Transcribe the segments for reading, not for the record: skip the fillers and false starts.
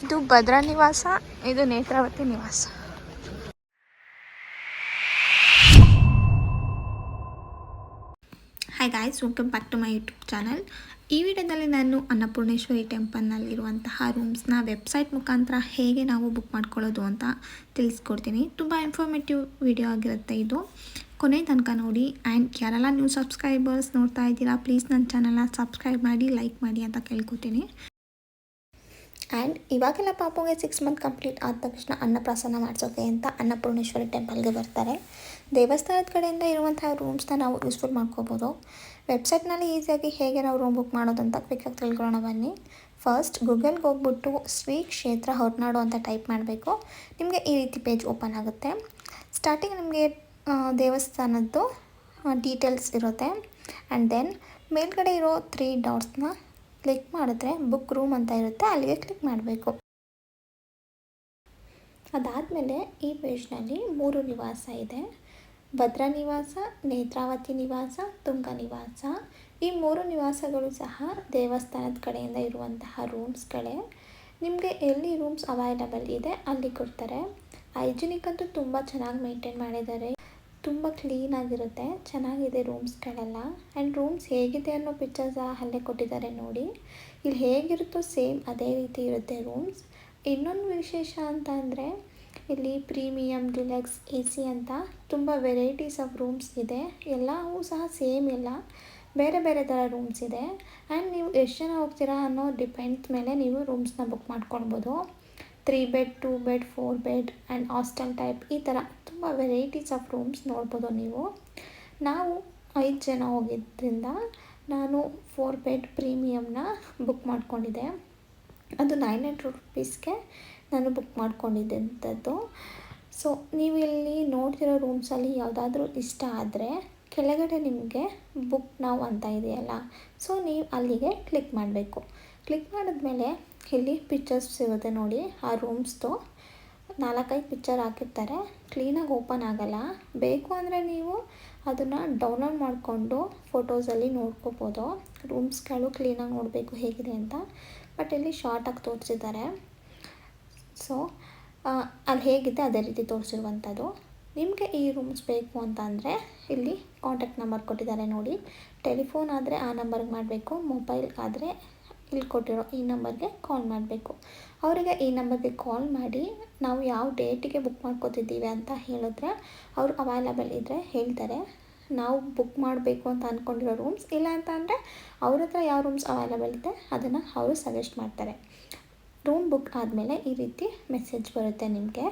ಇದು ಭದ್ರಾ ನಿವಾಸ, ಇದು ನೇತ್ರಾವತಿ ನಿವಾಸ. Hi guys, welcome back to my YouTube channel. ಈ ವಿಡಿಯೋದಲ್ಲಿ ನಾನು ಅನ್ನಪೂರ್ಣೇಶ್ವರಿ ಟೆಂಪಲ್ನಲ್ಲಿರುವಂತಹ ರೂಮ್ಸ್ನ ವೆಬ್ಸೈಟ್ ಮುಖಾಂತರ ಹೇಗೆ ನಾವು ಬುಕ್ ಮಾಡ್ಕೊಳ್ಳೋದು ಅಂತ ತಿಳಿಸ್ಕೊಡ್ತೀನಿ. ತುಂಬ ಇನ್ಫಾರ್ಮೇಟಿವ್ ವಿಡಿಯೋ ಆಗಿರುತ್ತೆ ಇದು, ಕೊನೆ ತನಕ ನೋಡಿ. ಆ್ಯಂಡ್ ಯಾರೆಲ್ಲ ನೀವು ಸಬ್ಸ್ಕ್ರೈಬರ್ಸ್ ನೋಡ್ತಾ ಇದ್ದೀರಾ, ಪ್ಲೀಸ್ ನನ್ನ ಚಾನಲ್ನ ಸಬ್ಸ್ಕ್ರೈಬ್ ಮಾಡಿ, ಲೈಕ್ ಮಾಡಿ ಅಂತ ಕೇಳ್ಕೊತೀನಿ. ಆ್ಯಂಡ್ ಇವಾಗೆಲ್ಲ ಪಾಪುಗೆ 6 ಮಂತ್ ಕಂಪ್ಲೀಟ್ ಆದ ತಕ್ಷಣ ಅನ್ನಪ್ರಾಸನ ಮಾಡಿಸೋಕೆ ಅಂತ ಅನ್ನಪೂರ್ಣೇಶ್ವರಿ ಟೆಂಪಲ್ಗೆ ಬರ್ತಾರೆ. ದೇವಸ್ಥಾನದ ಕಡೆಯಿಂದ ಇರುವಂತಹ ರೂಮ್ಸ್ನ ನಾವು ಯೂಸ್ಫುಲ್ ಮಾಡ್ಕೋಬೋದು. ವೆಬ್ಸೈಟ್ನಲ್ಲಿ ಈಸಿಯಾಗಿ ಹೇಗೆ ನಾವು ರೂಮ್ ಬುಕ್ ಮಾಡೋದು ಅಂತ ಕ್ವಿಕ್ಕಾಗಿ ತಿಳ್ಕೊಳ್ಳೋಣ ಬನ್ನಿ. ಫಸ್ಟ್ ಗೂಗಲ್ಗೆ ಹೋಗ್ಬಿಟ್ಟು ಶ್ರೀ ಕ್ಷೇತ್ರ ಹೊರನಾಡು ಅಂತ ಟೈಪ್ ಮಾಡಬೇಕು. ನಿಮಗೆ ಈ ರೀತಿ ಪೇಜ್ ಓಪನ್ ಆಗುತ್ತೆ. ಸ್ಟಾರ್ಟಿಂಗ್ ನಿಮಗೆ ದೇವಸ್ಥಾನದ್ದು ಡೀಟೇಲ್ಸ್ ಇರುತ್ತೆ. ಆ್ಯಂಡ್ ದೆನ್ ಮೇಲ್ಗಡೆ ಇರೋ 3 ಡಾಟ್ಸ್ನ ಕ್ಲಿಕ್ ಮಾಡಿದ್ರೆ ಬುಕ್ ರೂಮ್ ಅಂತ ಇರುತ್ತೆ, ಅಲ್ಲಿಗೆ ಕ್ಲಿಕ್ ಮಾಡಬೇಕು. ಅದಾದಮೇಲೆ ಈ ಪೇಜ್ನಲ್ಲಿ 3 ನಿವಾಸ ಇದೆ. ಭದ್ರಾ ನಿವಾಸ, ನೇತ್ರಾವತಿ ನಿವಾಸ, ತುಂಗ ನಿವಾಸ. ಈ 3 ನಿವಾಸಗಳು ಸಹ ದೇವಸ್ಥಾನದ ಕಡೆಯಿಂದ ಇರುವಂತಹ ರೂಮ್ಸ್ಗಳೇ. ನಿಮಗೆ ಎಲ್ಲಿ ರೂಮ್ಸ್ ಅವೈಲಬಲ್ ಇದೆ ಅಲ್ಲಿ ಕೊಡ್ತಾರೆ. ಹೈಜಿನಿಕ್ ಅಂತೂ ತುಂಬ ಚೆನ್ನಾಗಿ ಮೇಂಟೈನ್ ಮಾಡಿದ್ದಾರೆ, ತುಂಬ ಕ್ಲೀನಾಗಿರುತ್ತೆ, ಚೆನ್ನಾಗಿದೆ ರೂಮ್ಸ್ಗಳೆಲ್ಲ. ಆ್ಯಂಡ್ ರೂಮ್ಸ್ ಹೇಗಿದೆ ಅನ್ನೋ ಪಿಕ್ಚರ್ಸ್ ಅಲ್ಲೇ ಕೊಟ್ಟಿದ್ದಾರೆ ನೋಡಿ. ಇಲ್ಲಿ ಹೇಗಿರುತ್ತೋ ಸೇಮ್ ಅದೇ ರೀತಿ ಇರುತ್ತೆ ರೂಮ್ಸ್. ಇನ್ನೊಂದು ವಿಶೇಷ ಅಂತ ಅಂದರೆ ಇಲ್ಲಿ ಪ್ರೀಮಿಯಮ್, ಡಿಲಕ್ಸ್, AC ಅಂತ ತುಂಬ ವೆರೈಟೀಸ್ ಆಫ್ ರೂಮ್ಸ್ ಇದೆ. ಎಲ್ಲವೂ ಸಹ ಸೇಮ್ ಇಲ್ಲ, ಬೇರೆ ಬೇರೆ ಥರ ರೂಮ್ಸ್ ಇದೆ. ಆ್ಯಂಡ್ ನೀವು ಎಷ್ಟು ಜನ ಹೋಗ್ತೀರಾ ಅನ್ನೋ ಡಿಪೆಂಡ್ಸ್ ಮೇಲೆ ನೀವು ರೂಮ್ಸ್ನ ಬುಕ್ ಮಾಡ್ಕೊಳ್ಬೋದು. 3 bed, 2 bed, 4 bed and hostel type, ಈ ಥರ ತುಂಬ ವೆರೈಟೀಸ್ ಆಫ್ ರೂಮ್ಸ್ ನೋಡ್ಬೋದು ನೀವು. ನಾವು 5 ಜನ ಹೋಗಿದ್ದರಿಂದ ನಾನು 4 ಬೆಡ್ ಪ್ರೀಮಿಯಮ್ನ ಬುಕ್ ಮಾಡ್ಕೊಂಡಿದ್ದೆ. ಅದು 900 ರುಪೀಸ್ಗೆ ನಾನು ಬುಕ್ ಮಾಡ್ಕೊಂಡಿದ್ದಂಥದ್ದು. ಸೊ ನೀವು ಇಲ್ಲಿ ನೋಡ್ತಿರೋ ರೂಮ್ಸಲ್ಲಿ ಯಾವುದಾದ್ರೂ ಇಷ್ಟ ಆದರೆ ಕೆಳಗಡೆ ನಿಮಗೆ ಬುಕ್ ನಾವು ಅಂತ ಇದೆಯಲ್ಲ, ಸೊ ನೀವು ಅಲ್ಲಿಗೆ ಕ್ಲಿಕ್ ಮಾಡಬೇಕು. ಕ್ಲಿಕ್ ಮಾಡಿದ್ಮೇಲೆ ಇಲ್ಲಿ ಪಿಕ್ಚರ್ಸ್ ಸಿಗುತ್ತೆ ನೋಡಿ. ಆ ರೂಮ್ಸ್ದು 4-5 ಪಿಕ್ಚರ್ ಹಾಕಿರ್ತಾರೆ, ಕ್ಲೀನಾಗಿ ಓಪನ್ ಆಗೋಲ್ಲ. ಬೇಕು ಅಂದರೆ ನೀವು ಅದನ್ನು ಡೌನ್ಲೋಡ್ ಮಾಡಿಕೊಂಡು ಫೋಟೋಸಲ್ಲಿ ನೋಡ್ಕೋಬೋದು. ರೂಮ್ಸ್ಗಳು ಕ್ಲೀನಾಗಿ ನೋಡಬೇಕು ಹೇಗಿದೆ ಅಂತ, ಬಟ್ ಇಲ್ಲಿ ಶಾರ್ಟಾಗಿ ತೋರಿಸಿದ್ದಾರೆ. ಸೊ ಅಲ್ಲಿ ಹೇಗಿದೆ ಅದೇ ರೀತಿ ತೋರಿಸಿರುವಂಥದ್ದು. ನಿಮಗೆ ಈ ರೂಮ್ಸ್ ಬೇಕು ಅಂತ ಅಂದರೆ ಇಲ್ಲಿ ಕಾಂಟ್ಯಾಕ್ಟ್ ನಂಬರ್ ಕೊಟ್ಟಿದ್ದಾರೆ ನೋಡಿ. ಟೆಲಿಫೋನ್ ಆದರೆ ಆ ನಂಬರ್ಗೆ ಮಾಡಬೇಕು, ಮೊಬೈಲ್ ಆದರೆ ಇಲ್ಲಿ ಕೊಟ್ಟಿರೋ ಈ ನಂಬರ್ಗೆ ಕಾಲ್ ಮಾಡಬೇಕು. ಅವರಿಗೆ ಈ ನಂಬರ್ಗೆ ಕಾಲ್ ಮಾಡಿ ನಾವು ಯಾವ ಡೇಟಿಗೆ ಬುಕ್ ಮಾಡ್ಕೋತಿದ್ದೀವಿ ಅಂತ ಹೇಳಿದ್ರೆ ಅವರು ಅವೈಲಬಲ್ ಇದ್ದರೆ ಹೇಳ್ತಾರೆ. ನಾವು ಬುಕ್ ಮಾಡಬೇಕು ಅಂತ ಅಂದ್ಕೊಂಡಿರೋ ರೂಮ್ಸ್, ಇಲ್ಲ ಅಂತ ಅಂದರೆ ಅವ್ರ ಹತ್ರ ಯಾವ ರೂಮ್ಸ್ ಅವೈಲಬಲ್ ಇದೆ ಅದನ್ನು ಅವರು ಸಜೆಸ್ಟ್ ಮಾಡ್ತಾರೆ. ರೂಮ್ ಬುಕ್ ಆದಮೇಲೆ ಈ ರೀತಿ ಮೆಸೇಜ್ ಬರುತ್ತೆ ನಿಮಗೆ.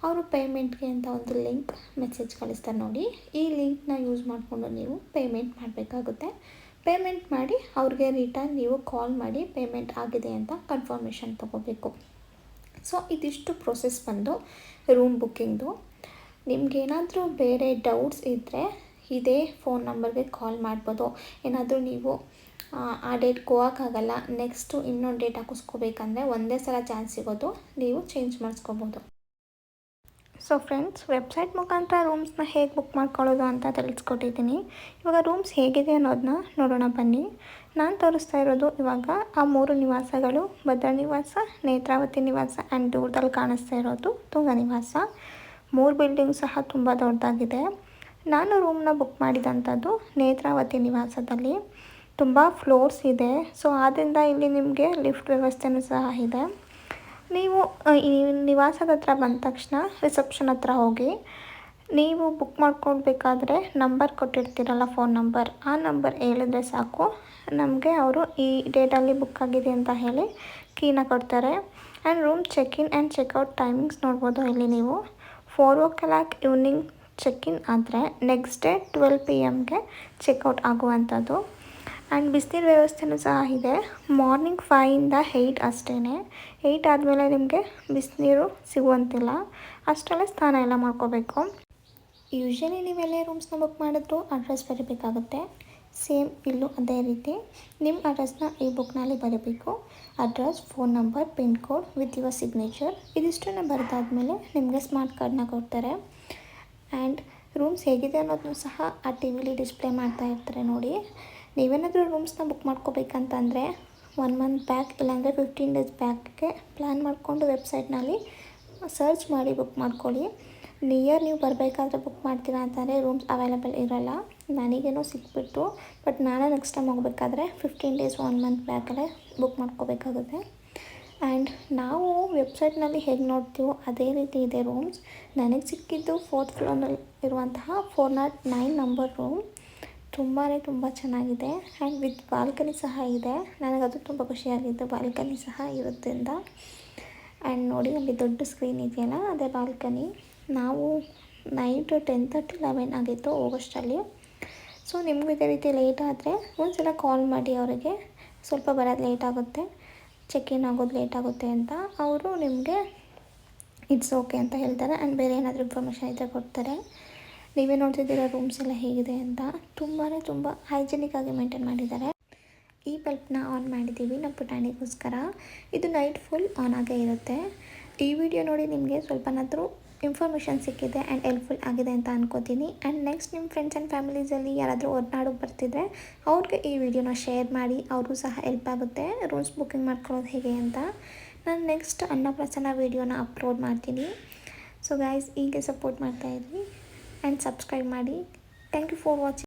ಅವರು ಪೇಮೆಂಟ್ಗೆ ಅಂತ ಒಂದು ಲಿಂಕ್ ಮೆಸೇಜ್ ಕಳಿಸ್ತಾರೆ ನೋಡಿ. ಈ ಲಿಂಕ್ನ ಯೂಸ್ ಮಾಡಿಕೊಂಡು ನೀವು ಪೇಮೆಂಟ್ ಮಾಡಬೇಕಾಗುತ್ತೆ. ಪೇಮೆಂಟ್ ಮಾಡಿ ಅವ್ರಿಗೆ ರಿಟರ್ನ್ ನೀವು ಕಾಲ್ ಮಾಡಿ ಪೇಮೆಂಟ್ ಆಗಿದೆ ಅಂತ ಕನ್ಫರ್ಮೇಷನ್ ತೊಗೋಬೇಕು. ಸೊ ಇದಿಷ್ಟು ಪ್ರೊಸೆಸ್ ಬಂದು ರೂಮ್ ಬುಕ್ಕಿಂಗ್ದು. ನಿಮಗೇನಾದರೂ ಬೇರೆ ಡೌಟ್ಸ್ ಇದ್ದರೆ ಇದೇ ಫೋನ್ ನಂಬರ್ಗೆ ಕಾಲ್ ಮಾಡ್ಬೋದು. ಏನಾದರೂ ನೀವು ಆ ಡೇಟ್ಗೆ ಹೋಗೋಕ್ಕಾಗಲ್ಲ, ನೆಕ್ಸ್ಟು ಇನ್ನೊಂದು ಡೇಟ್ ಹಾಕಿಸ್ಕೋಬೇಕಂದ್ರೆ ಒಂದೇ ಸಲ ಚಾನ್ಸ್ ಸಿಗೋದು, ನೀವು ಚೇಂಜ್ ಮಾಡಿಸ್ಕೋಬೋದು. ಸೊ ಫ್ರೆಂಡ್ಸ್, ವೆಬ್ಸೈಟ್ ಮುಖಾಂತರ ರೂಮ್ಸ್ನ ಹೇಗೆ ಬುಕ್ ಮಾಡ್ಕೊಳ್ಳೋದು ಅಂತ ತಿಳಿಸ್ಕೊಟ್ಟಿದ್ದೀನಿ. ಇವಾಗ ರೂಮ್ಸ್ ಹೇಗಿದೆ ಅನ್ನೋದನ್ನ ನೋಡೋಣ ಬನ್ನಿ. ನಾನು ತೋರಿಸ್ತಾ ಇರೋದು ಇವಾಗ ಆ 3 ನಿವಾಸಗಳು, ಭದ್ರಾ ನಿವಾಸ, ನೇತ್ರಾವತಿ ನಿವಾಸ ಆ್ಯಂಡ್ ದೂರದಲ್ಲಿ ಕಾಣಿಸ್ತಾ ಇರೋದು ತುಂಗ ನಿವಾಸ. 3 ಬಿಲ್ಡಿಂಗ್ ಸಹ ತುಂಬ ದೊಡ್ಡದಾಗಿದೆ. ನಾನು ರೂಮ್ನ ಬುಕ್ ಮಾಡಿದಂಥದ್ದು ನೇತ್ರಾವತಿ ನಿವಾಸದಲ್ಲಿ. ತುಂಬ ಫ್ಲೋರ್ಸ್ ಇದೆ, ಸೊ ಆದ್ದರಿಂದ ಇಲ್ಲಿ ನಿಮಗೆ ಲಿಫ್ಟ್ ವ್ಯವಸ್ಥೆನೂ ಸಹ ಇದೆ. ನೀವು ಈ ನಿವಾಸದ ಹತ್ರ ಬಂದ ತಕ್ಷಣ ರಿಸೆಪ್ಷನ್ ಹತ್ರ ಹೋಗಿ ನೀವು ಬುಕ್ ಮಾಡ್ಕೊಳ್ಬೇಕಾದ್ರೆ ನಂಬರ್ ಕೊಟ್ಟಿರ್ತೀರಲ್ಲ, ಫೋನ್ ನಂಬರ್, ಆ ನಂಬರ್ ಹೇಳಿದ್ರೆ ಸಾಕು, ನಮಗೆ ಅವರು ಈ ಡೇಟಲ್ಲಿ ಬುಕ್ ಆಗಿದೆ ಅಂತ ಹೇಳಿ ಕೀನ ಕೊಡ್ತಾರೆ. And room check in and checkout timings ನೋಡ್ಬೋದು ಇಲ್ಲಿ ನೀವು. 4 o'clock ಈವ್ನಿಂಗ್ ಚೆಕ್-ಇನ್ ಆದರೆ ನೆಕ್ಸ್ಟ್ ಡೇ 12 PM ಚೆಕ್ಔಟ್ ಆಗುವಂಥದ್ದು. ಆ್ಯಂಡ್ ಬಿಸಿನೀರು ವ್ಯವಸ್ಥೆನೂ ಸಹ ಇದೆ. ಮಾರ್ನಿಂಗ್ 5 to 8 ಅಷ್ಟೇ. 8 ಆದಮೇಲೆ ನಿಮಗೆ ಬಿಸಿನೀರು ಸಿಗುವಂತಿಲ್ಲ, ಅಷ್ಟರಲ್ಲೇ ಸ್ನಾನ ಎಲ್ಲ ಮಾಡ್ಕೋಬೇಕು. ಯೂಶ್ವಲಿ ನೀವೆಲ್ಲೇ ರೂಮ್ಸ್ನ ಬುಕ್ ಮಾಡಿದ್ರು ಅಡ್ರೆಸ್ ಬರೀಬೇಕಾಗುತ್ತೆ. ಸೇಮ್ ಇಲ್ಲೂ ಅದೇ ರೀತಿ ನಿಮ್ಮ ಅಡ್ರೆಸ್ನ ಈ ಬುಕ್ನಲ್ಲಿ ಬರೀಬೇಕು. Address, phone number, pin code with your signature, ಇದಿಷ್ಟನ್ನು ಬರೆದಾದ್ಮೇಲೆ ನಿಮಗೆ ಸ್ಮಾರ್ಟ್ ಕಾರ್ಡ್ನ ಕೊಡ್ತಾರೆ. ಆ್ಯಂಡ್ ರೂಮ್ಸ್ ಹೇಗಿದೆ ಅನ್ನೋದನ್ನು ಸಹ ಆ TVಲಿ ಡಿಸ್ಪ್ಲೇ ಮಾಡ್ತಾ ಇರ್ತಾರೆ ನೋಡಿ. ನೀವೇನಾದರೂ ರೂಮ್ಸ್ನ ಬುಕ್ ಮಾಡ್ಕೋಬೇಕಂತಂದರೆ 1 month ಬ್ಯಾಕ್ ಇಲ್ಲಾಂದರೆ 15 days ಬ್ಯಾಕ್ಗೆ ಪ್ಲ್ಯಾನ್ ಸ್ಕ್ಯಾನ್ ಮಾಡಿಕೊಂಡು ವೆಬ್ಸೈಟ್ನಲ್ಲಿ ಸರ್ಚ್ ಮಾಡಿ ಬುಕ್ ಮಾಡ್ಕೊಳ್ಳಿ. ನಿಯರ್ ನೀವು ಬರಬೇಕಾದ್ರೆ ಬುಕ್ ಮಾಡ್ತೀರಾ ಅಂತಂದರೆ ರೂಮ್ಸ್ ಅವೈಲೇಬಲ್ ಇರೋಲ್ಲ. ನನಗೇನೋ ಸಿಕ್ಬಿಟ್ಟು, ಬಟ್ ನಾನು ನೆಕ್ಸ್ಟ್ ಟೈಮ್ ಹೋಗಬೇಕಾದ್ರೆ 15 ಡೇಸ್ 1 ಮಂತ್ ಬ್ಯಾಕಲ್ಲೇ ಬುಕ್ ಮಾಡ್ಕೋಬೇಕಾಗುತ್ತೆ. ಆ್ಯಂಡ್ ನಾವು ವೆಬ್ಸೈಟ್ನಲ್ಲಿ ಹೇಗೆ ನೋಡ್ತೀವೋ ಅದೇ ರೀತಿ ಇದೆ ರೂಮ್ಸ್. ನನಗೆ ಸಿಕ್ಕಿದ್ದು 4th ಫ್ಲೋರ್ನಲ್ಲಿ ಇರುವಂತಹ 409 ನಂಬರ್ ರೂಮ್. ತುಂಬ ಚೆನ್ನಾಗಿದೆ ಆ್ಯಂಡ್ ವಿತ್ ಬಾಲ್ಕನಿ ಸಹ ಇದೆ. ನನಗದು ತುಂಬ ಖುಷಿಯಾಗಿತ್ತು, ಬಾಲ್ಕನಿ ಸಹ ಇರೋದ್ರಿಂದ. ಆ್ಯಂಡ್ ನೋಡಿ ಅಲ್ಲಿ ದೊಡ್ಡ ಸ್ಕ್ರೀನ್ ಇದೆಯಲ್ಲ, ಅದೇ ಬಾಲ್ಕನಿ. ನಾವು ನೈಟ್ 10:30 11 ಆಗಿತ್ತು ಹೋಗೋಷ್ಟರಲ್ಲಿ. ಸೊ ನಿಮಗೂ ಇದೇ ರೀತಿ ಲೇಟ್ ಆದರೆ ಒಂದ್ಸಲ ಕಾಲ್ ಮಾಡಿ ಅವರಿಗೆ, ಸ್ವಲ್ಪ ಬರೋದು ಲೇಟ್ ಆಗುತ್ತೆ, ಚೆಕ್ ಇನ್ ಆಗೋದು ಲೇಟ್ ಆಗುತ್ತೆ ಅಂತ. ಅವರು ನಿಮಗೆ ಇಟ್ಸ್ ಓಕೆ ಅಂತ ಹೇಳ್ತಾರೆ. ಆ್ಯಂಡ್ ಬೇರೆ ಏನಾದರೂ ಇನ್ಫಾರ್ಮೇಷನ್ ಇದ್ದರೆ ಕೊಡ್ತಾರೆ. ನೀವೇ ನೋಡ್ತಿದ್ದೀರಾ ರೂಮ್ಸ್ ಎಲ್ಲ ಹೇಗಿದೆ ಅಂತ. ತುಂಬ ಹೈಜಿನಿಕ್ ಆಗಿ ಮೇಂಟೈನ್ ಮಾಡಿದ್ದಾರೆ. ಈ ಬಲ್ಬ್ನ ಆನ್ ಮಾಡಿದ್ದೀವಿ ನಮ್ಮ ಪುಟಾಣಿಗೋಸ್ಕರ. ಇದು ನೈಟ್ ಫುಲ್ ಆನ್ ಆಗೇ ಇರುತ್ತೆ. ಈ ವಿಡಿಯೋ ನೋಡಿ ನಿಮಗೆ ಸ್ವಲ್ಪನಾದರೂ ಇನ್ಫಾರ್ಮೇಷನ್ ಸಿಕ್ಕಿದೆ ಆ್ಯಂಡ್ ಹೆಲ್ಪ್ಫುಲ್ ಆಗಿದೆ ಅಂತ ಅನ್ಕೋತೀನಿ. ಆ್ಯಂಡ್ ನೆಕ್ಸ್ಟ್ ನಿಮ್ಮ ಫ್ರೆಂಡ್ಸ್ ಆ್ಯಂಡ್ ಫ್ಯಾಮಿಲೀಸಲ್ಲಿ ಯಾರಾದರೂ ಹೊರನಾಡಿಗೆ ಬರ್ತಿದ್ರೆ ಅವ್ರಿಗೆ ಈ ವಿಡಿಯೋನ ಶೇರ್ ಮಾಡಿ, ಅವ್ರಿಗೂ ಸಹ ಹೆಲ್ಪ್ ಆಗುತ್ತೆ ರೂಮ್ಸ್ ಬುಕ್ಕಿಂಗ್ ಮಾಡ್ಕೊಳ್ಳೋದು ಹೇಗೆ ಅಂತ. ನಾನು ನೆಕ್ಸ್ಟ್ ಅನ್ನಪ್ರಸನ್ನ ವಿಡಿಯೋನ ಅಪ್ಲೋಡ್ ಮಾಡ್ತೀನಿ. ಸೊ ಗೈಸ್, ಹೀಗೆ ಸಪೋರ್ಟ್ ಮಾಡ್ತಾಯಿದ್ವಿ ಆ್ಯಂಡ್ ಸಬ್ಸ್ಕ್ರೈಬ್ ಮಾಡಿ. Thank you for watching.